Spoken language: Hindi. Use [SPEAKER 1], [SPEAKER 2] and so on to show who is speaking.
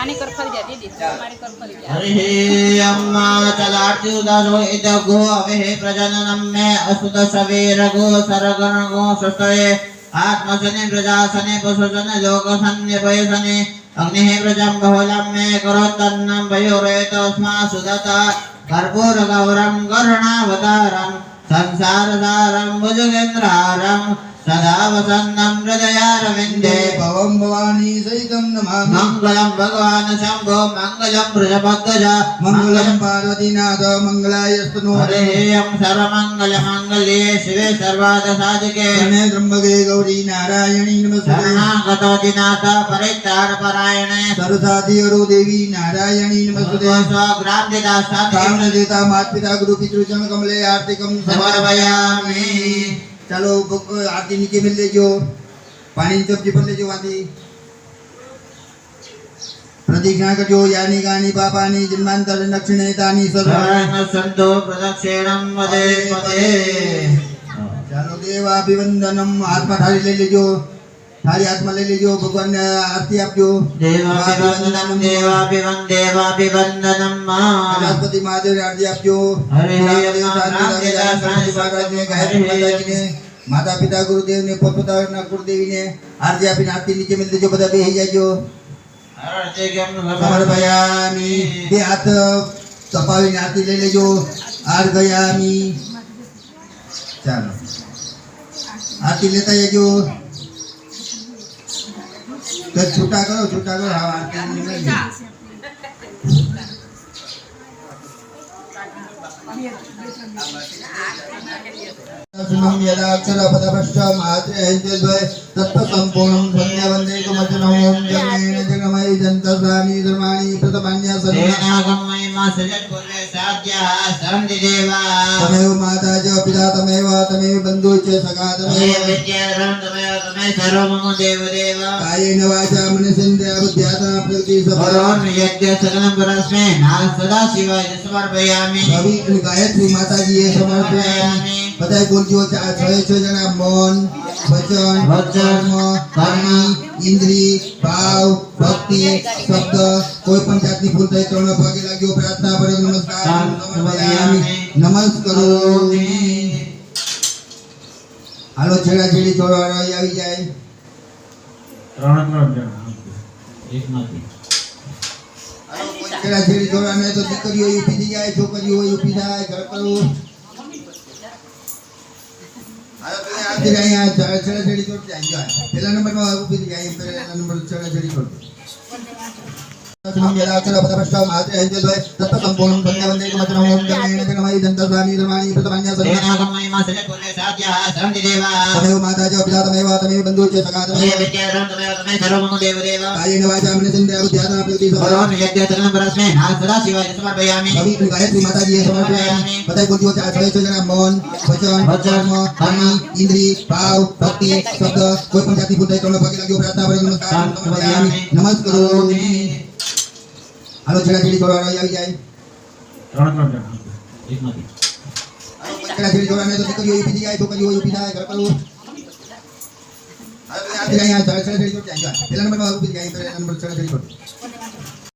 [SPEAKER 1] आने कर फल जा दीदी हमारे कर फल जा
[SPEAKER 2] हरि अम्मा चलार्ति उदारो इदगो अवे प्रजननम में असुत सवेरगो सरगणगो सस्तये आत्मसने प्रजासने पशुजन लोकसन्य पयसने अग्निः प्रजं बहुलं मे करोत्तन्नं वयोरेतस्मा सुदता कर्पूरगौरं करुणावतारं संसारसारं भुजगेन्द्रहारं सदा वसन्तं हृदयारविन्दे
[SPEAKER 3] भवं भवानी सहितं नमामि
[SPEAKER 2] मंगलम भगवान शंभो मंगलम वृषभध्वज
[SPEAKER 3] मंगलम पार्वतीनाथ मंगलायस्तनो
[SPEAKER 2] हरिः सर्वमंगल मंगल्ये शिवे सर्वार्थ साधिके
[SPEAKER 3] शरणे त्र्यंबके गौरी नारायणी नमस्ते
[SPEAKER 2] शरणागतो दिनाथ परित्राण परायणे
[SPEAKER 3] सरस्वती अरु देवी नारायणी नमस्ते
[SPEAKER 2] स्वग्रामदिदास्तां
[SPEAKER 3] कामदेता माता गुरु पितृचरण कमले आर्तिकम
[SPEAKER 2] समर्पयामि
[SPEAKER 3] चलो आरती नीचे मिल लेजो पानी चपटी पर लेजो आरती प्रदक्षिणा करजो यानी गानी पापानी जन्मांतर दक्षिणे तानी सर्व
[SPEAKER 2] संतो प्रदक्षिणं वदे पदे
[SPEAKER 3] चलो देवाभिवंदनम आत्मा थाली ले लेजो थाली आत्मा ले लेजो भगवान ने आरती आपजो
[SPEAKER 2] देवाभिवंदनम देवाभिवंदनम
[SPEAKER 3] प्रजापति महादेव ने आरती आपजो माता पिता गुरुदेव ने पोता गुरुदेवी ने आरती आपी आरती नीचे मिल देजो बता बेही जाजो समर्पयामि बे हाथ तपावीने आरती ले लेजो अर्घयामि चलो आरती लेता जाजो तो छूटा करो हाँ आरती निकल जाए सुनम यदा अक्षर पदपश्च मात्रे हंजद्वय तत्संपूर्णं संध्या वंदे कुमचनं ओम जगमेन जगमय जंतस्वामी धर्माणि प्रतमान्य
[SPEAKER 2] सर्वनागमय मा सजत कुले साध्याः सरन्ति देवा
[SPEAKER 3] तमेव माता च पिता तमेव बन्धु च सखा
[SPEAKER 2] तमेव विद्याधरं तमेव सर्वमम देवदेव
[SPEAKER 3] कायेन वाचा मनसेन्द्रिया बुद्ध्यात्मना प्रकृति
[SPEAKER 2] भगवान यज्ञ सकलं परस्मै नाम सदा शिवाय समर्पयामि
[SPEAKER 3] सभी गायत्री माता जी ये समर्पयामि बताए बोल जो छह जना मन वचन कर्म इंद्री भाव भक्ति शब्द कोई पण जातनी भूल થાય તો ભાગે લાગ્યો પ્રાર્થના પર નમસ્કાર નમસ્કારોમી હાલો છેડા છેડી છોડવાળા આવી જાય
[SPEAKER 2] ત્રણ જણા એકમાંથી
[SPEAKER 3] છેડા છેડી છોડવાને તો દીકરીઓ ઊભી જાય છોકરીઓ ઊભી થાય ઘર કરવું आरती यहाँ छड़ा छड़ी छोड़ जाएंगे पहला नंबर में ऊपर जाएंगे पहला नंबर छड़ा छड़ी छोड़ सुनम यदा अक्षर पदपश्च मात्रे हंजद्वय तत्संपूर्णं संध्या वंदे कुमचनं ओम जगमेन जगमय जंतस्वामी धर्माणि प्रतमान्य
[SPEAKER 2] सर्वनागमय मा सजत कुले साध्याः सरन्ति देवा
[SPEAKER 3] तमेव माता च पिता तमेव बन्धु च सखा
[SPEAKER 2] तमेव विद्याधरं तमेव सर्वमम देवदेव
[SPEAKER 3] कायेन वाचा मनसेन्द्रिया बुद्ध्यात्मना प्रकृति
[SPEAKER 2] भगवान यज्ञ सकलं परस्मै नाम सदा शिवाय समर्पयामि
[SPEAKER 3] सभी गायत्री माता जी ये समर्पयामि बताए बोल जो छह जना मन वचन कर्म इंद्री भाव भक्ति शब्द कोई पण जाति भूल થાય તો ભાગે લાગ્યો પ્રાર્થના પર નમસ્કાર નમસ્કારોમી હાલો છેડા છેડી છોડવાળા આવી જાય
[SPEAKER 2] ત્રણ જણા એકમાંથી
[SPEAKER 3] છેડા છેડી છોડવાને તો દીકરીઓ ઊભી જાય છોકરીઓ ઊભી થાય ઘર કરવું यहाँ छड़ा छड़ी छोड़ जाएंगे पहला नंबर में ऊपर जाएंगे पहला नंबर छड़ा छड़ी छोड़